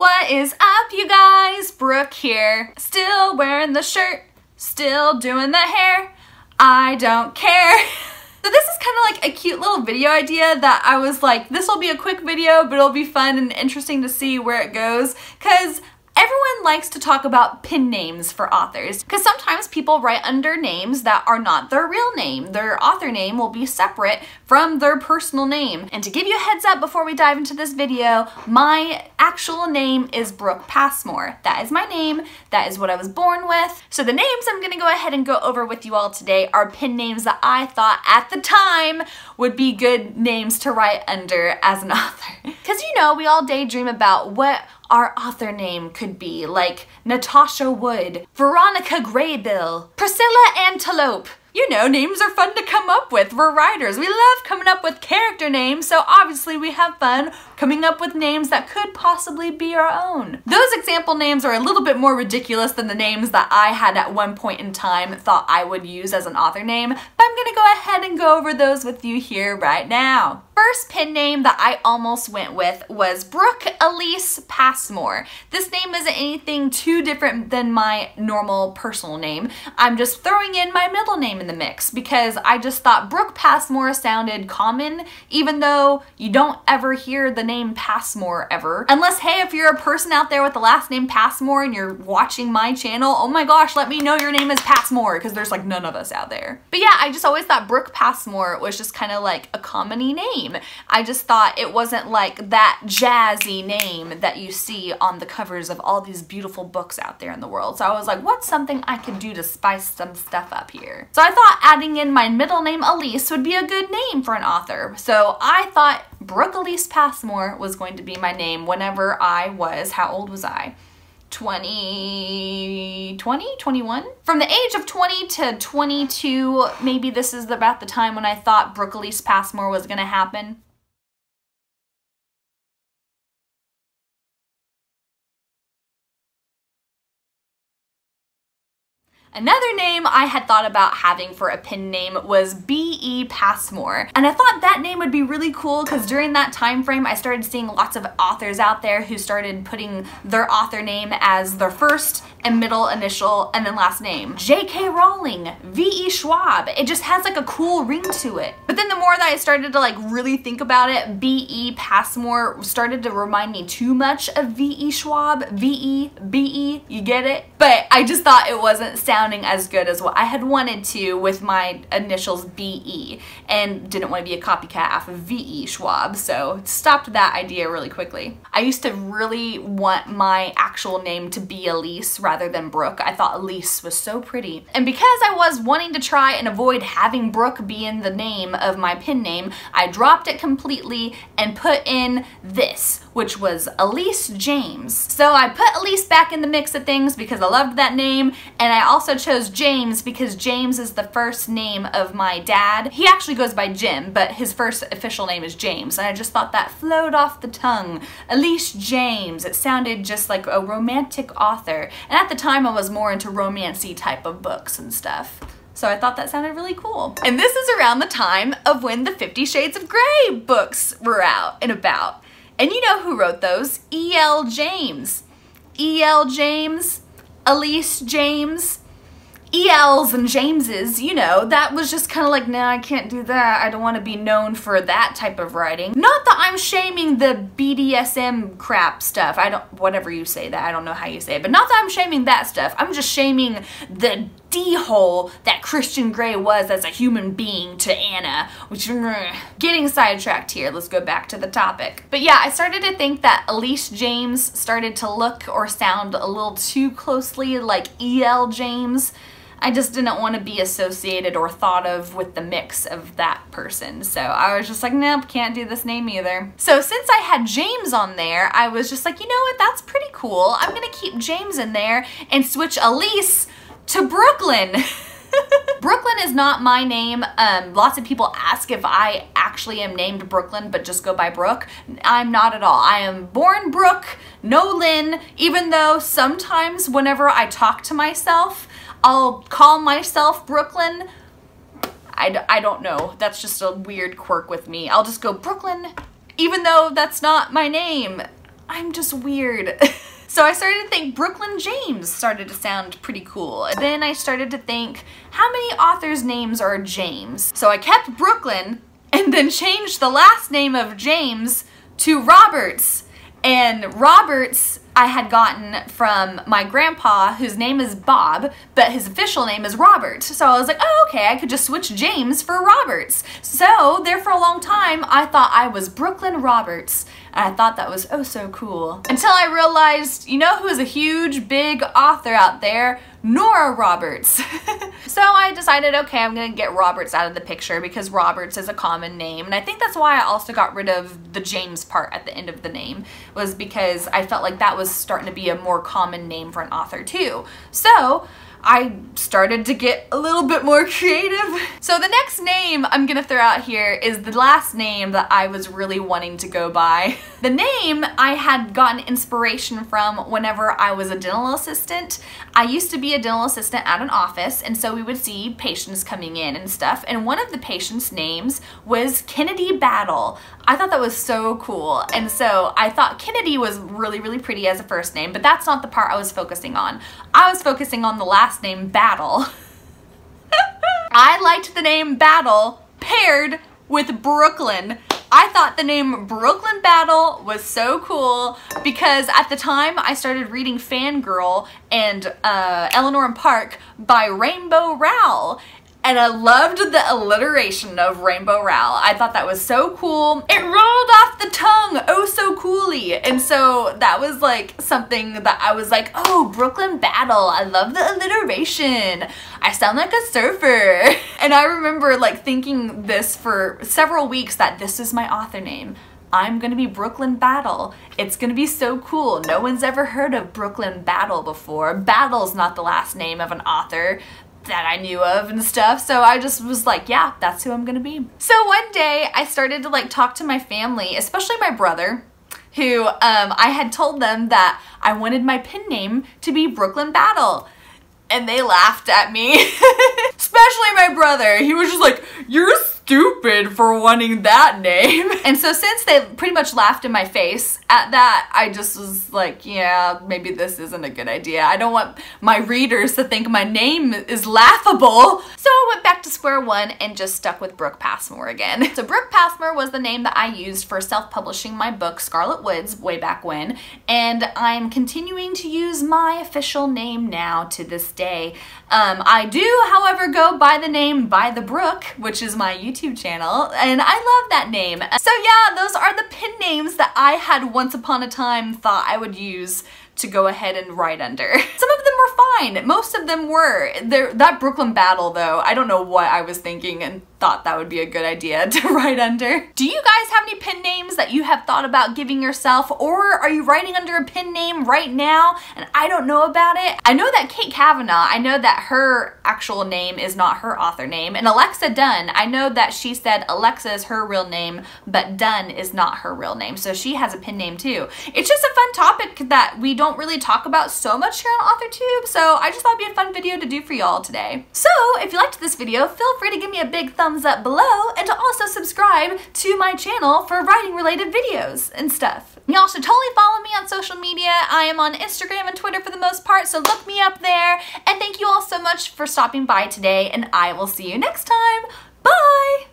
What is up, you guys? Brooke here. Still wearing the shirt, still doing the hair. I don't care. So this is kind of like a cute little video idea that I was like, this will be a quick video, but it'll be fun and interesting to see where it goes, because everyone likes to talk about pen names for authors, because sometimes people write under names that are not their real name. Their author name will be separate from their personal name. And to give you a heads up before we dive into this video, my actual name is Brooke Passmore. That is my name. That is what I was born with. So the names I'm gonna go ahead and go over with you all today are pen names that I thought at the time would be good names to write under as an author. Because you know, we all daydream about what our author name could be, like Natasha Wood, Veronica Graybill, Priscilla Antelope. You know, names are fun to come up with. We're writers. We love coming up with character names, so obviously we have fun coming up with names that could possibly be our own. Those example names are a little bit more ridiculous than the names that I had at one point in time thought I would use as an author name, but I'm gonna go ahead and go over those with you here right now. First pen name that I almost went with was Brooke Elyse Passmore. This name isn't anything too different than my normal personal name. I'm just throwing in my middle name in the mix because I just thought Brooke Passmore sounded common, even though you don't ever hear the name Passmore ever. Unless, hey, if you're a person out there with the last name Passmore and you're watching my channel, oh my gosh, let me know your name is Passmore, because there's like none of us out there. But yeah, I just always thought Brooke Passmore was just kind of like a common-y name. I just thought it wasn't like that jazzy name that you see on the covers of all these beautiful books out there in the world. So I was like, what's something I could do to spice some stuff up here? So I thought adding in my middle name Elyse would be a good name for an author. So I thought Brooke Elyse Passmore was going to be my name whenever I was, how old was I? 21? From the age of 20 to 22, maybe this is about the time when I thought Brooke Elyse Passmore was gonna happen. Another name I had thought about having for a pen name was B.E. Passmore. And I thought that name would be really cool because during that time frame I started seeing lots of authors out there who started putting their author name as their first and middle initial and then last name. J.K. Rowling, V.E. Schwab. It just has like a cool ring to it. But then the more that I started to like really think about it, B.E. Passmore started to remind me too much of V.E. Schwab. V.E., B.E., you get it? But I just thought it wasn't sounding as good as what I had wanted to with my initials B.E. and didn't want to be a copycat off of V.E. Schwab, so stopped that idea really quickly. I used to really want my actual name to be Elyse rather than Brooke. I thought Elyse was so pretty. And because I was wanting to try and avoid having Brooke be in the name of my pen name, I dropped it completely and put in this, which was Elyse James. So I put Elyse back in the mix of things because I loved that name, and I also chose James because James is the first name of my dad. He actually goes by Jim, but his first official name is James, and I just thought that flowed off the tongue. Elyse James, it sounded just like a romantic author, and at the time I was more into romancy type of books and stuff. So I thought that sounded really cool. And this is around the time of when the 50 Shades of Grey books were out and about. And you know who wrote those? E.L. James. E.L. James, Elyse James, E.L.'s and James's, you know, that was just kind of like, nah, I can't do that. I don't want to be known for that type of writing. Not that I'm shaming the BDSM crap stuff. Whatever you say that, I don't know how you say it, but not that I'm shaming that stuff. I'm just shaming the D-hole that Christian Grey was as a human being to Anna, which, getting sidetracked here, let's go back to the topic. But yeah, I started to think that Elyse James started to look or sound a little too closely like E.L. James. I just didn't want to be associated or thought of with the mix of that person. So I was just like, nope, can't do this name either. So since I had James on there, I was just like, you know what, that's pretty cool. I'm gonna keep James in there and switch Elyse to Brooklyn. Brooklyn is not my name. Lots of people ask if I actually am named Brooklyn but just go by Brooke. I'm not at all. I am born Brooke, no Lynn, even though sometimes whenever I talk to myself, I'll call myself Brooklyn. I don't know. That's just a weird quirk with me. I'll just go Brooklyn, even though that's not my name. I'm just weird. So I started to think Brooklyn James started to sound pretty cool. Then I started to think, how many authors' names are James? So I kept Brooklyn and then changed the last name of James to Roberts. And Roberts I had gotten from my grandpa, whose name is Bob, but his official name is Robert. So I was like, oh, okay, I could just switch James for Roberts. So there for a long time, I thought I was Brooklyn Roberts. And I thought that was oh so cool. Until I realized, you know who is a huge, big author out there? Nora Roberts. So I decided, okay, I'm gonna get Roberts out of the picture because Roberts is a common name. And I think that's why I also got rid of the James part at the end of the name, was because I felt like that was starting to be a more common name for an author too. So I started to get a little bit more creative. So the next name I'm gonna throw out here is the last name that I was really wanting to go by. The name I had gotten inspiration from whenever I was a dental assistant. I used to be a dental assistant at an office, and so we would see patients coming in and stuff, and one of the patients' names was Kennedy Battle. I thought that was so cool, and so I thought Kennedy was really, really pretty as a first name, but that's not the part I was focusing on. I was focusing on the last name, Battle. I liked the name Battle paired with Brooklyn. I thought the name Brooklyn Battle was so cool because at the time I started reading Fangirl and Eleanor and Park by Rainbow Rowell. And I loved the alliteration of Rainbow Rowell. I thought that was so cool. It rolled off the tongue oh so coolly. And so that was like something that I was like, oh, Brooklyn Battle. I love the alliteration. I sound like a surfer. And I remember like thinking this for several weeks that this is my author name. I'm gonna be Brooklyn Battle. It's gonna be so cool. No one's ever heard of Brooklyn Battle before. Battle's not the last name of an author that I knew of and stuff, so I just was like, yeah, that's who I'm gonna be. So one day I started to like talk to my family, especially my brother, who I had told them that I wanted my pen name to be Brooklyn Battle. And they laughed at me. Especially my brother. He was just like, you're stupid for wanting that name. And so since they pretty much laughed in my face at that, I just was like, yeah, maybe this isn't a good idea. I don't want my readers to think my name is laughable. So I went back to square one and just stuck with Brooke Passmore again. So Brooke Passmore was the name that I used for self-publishing my book, Scarlet Woods, way back when. And I'm continuing to use my official name now to this day. I do, however, go by the name bytheBrooke, which is my YouTube channel, and I love that name. So yeah, those are the pen names that I had once upon a time thought I would use to go ahead and write under. Some of them were fine. Most of them were. That Brooklyn Battle, though, I don't know what I was thinking and thought that would be a good idea to write under. Do you guys have any pen names that you have thought about giving yourself, or are you writing under a pen name right now and I don't know about it? I know that Kate Cavanaugh, I know that her actual name is not her author name, and Alexa Dunn, I know that she said Alexa is her real name, but Dunn is not her real name, so she has a pen name too. It's just a fun topic that we don't really talk about so much here on AuthorTube, so I just thought it'd be a fun video to do for y'all today. So if you liked this video, feel free to give me a big thumbs up below and to also subscribe to my channel for writing related videos and stuff. Y'all should totally follow me on social media. I am on Instagram and Twitter for the most part, so look me up there. And thank you all so much for stopping by today, and I will see you next time. Bye!